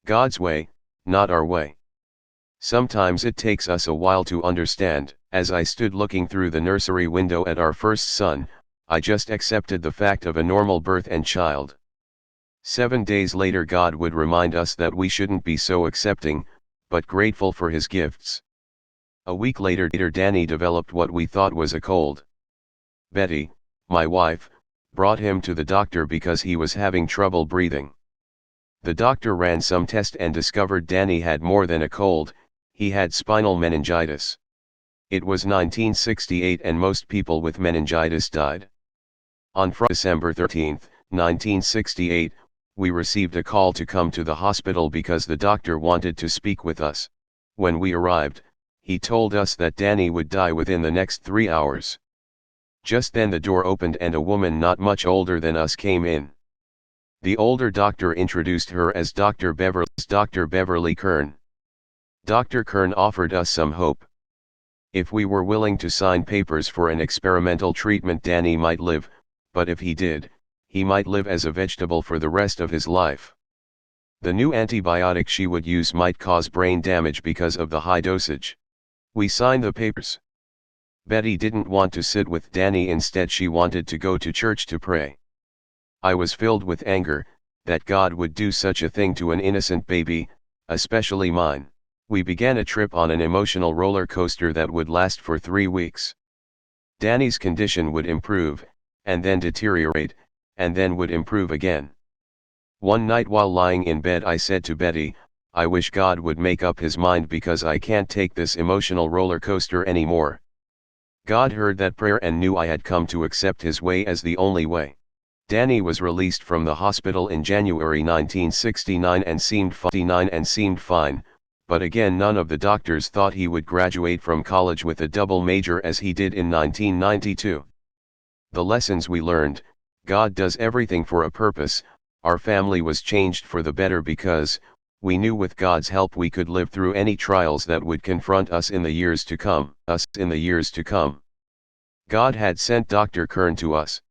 God's way, not our way. Sometimes it takes us a while to understand. As I stood looking through the nursery window at our first son, I just accepted the fact of a normal birth and child. 7 days later God would remind us that we shouldn't be so accepting, but grateful for his gifts. A week later Danny developed what we thought was a cold. Betty, my wife, brought him to the doctor because he was having trouble breathing. The doctor ran some tests and discovered Danny had more than a cold, he had spinal meningitis. It was 1968 and most people with meningitis died. On Friday, December 13, 1968, we received a call to come to the hospital because the doctor wanted to speak with us. When we arrived, he told us that Danny would die within the next 3 hours. Just then the door opened and a woman not much older than us came in. The older doctor introduced her as Dr. Beverly Kern. Dr. Kern offered us some hope. If we were willing to sign papers for an experimental treatment, Danny might live, but if he did, he might live as a vegetable for the rest of his life. The new antibiotic she would use might cause brain damage because of the high dosage. We signed the papers. Betty didn't want to sit with Danny, instead she wanted to go to church to pray. I was filled with anger, that God would do such a thing to an innocent baby, especially mine. We began a trip on an emotional roller coaster that would last for 3 weeks. Danny's condition would improve, and then deteriorate, and then would improve again. One night while lying in bed I said to Betty, I wish God would make up his mind because I can't take this emotional roller coaster anymore. God heard that prayer and knew I had come to accept his way as the only way. Danny was released from the hospital in January 1969 and seemed fine, but again none of the doctors thought he would graduate from college with a double major as he did in 1992. The lessons we learned: God does everything for a purpose. Our family was changed for the better because we knew with God's help we could live through any trials that would confront us in the years to come. God had sent Dr. Kern to us.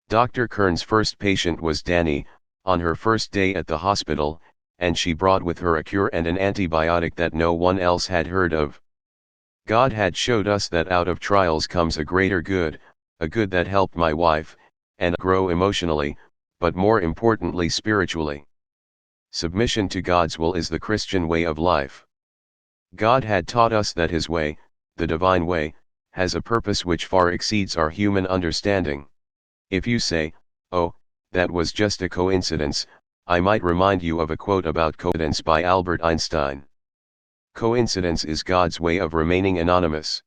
Dr. Kern's first patient was Danny, on her first day at the hospital, and she brought with her a cure and an antibiotic that no one else had heard of. God had showed us that out of trials comes a greater good, a good that helped my wife, and grow emotionally, but more importantly spiritually. Submission to God's will is the Christian way of life. God had taught us that his way, the divine way, has a purpose which far exceeds our human understanding. If you say, "Oh, that was just a coincidence," I might remind you of a quote about coincidence by Albert Einstein. Coincidence is God's way of remaining anonymous.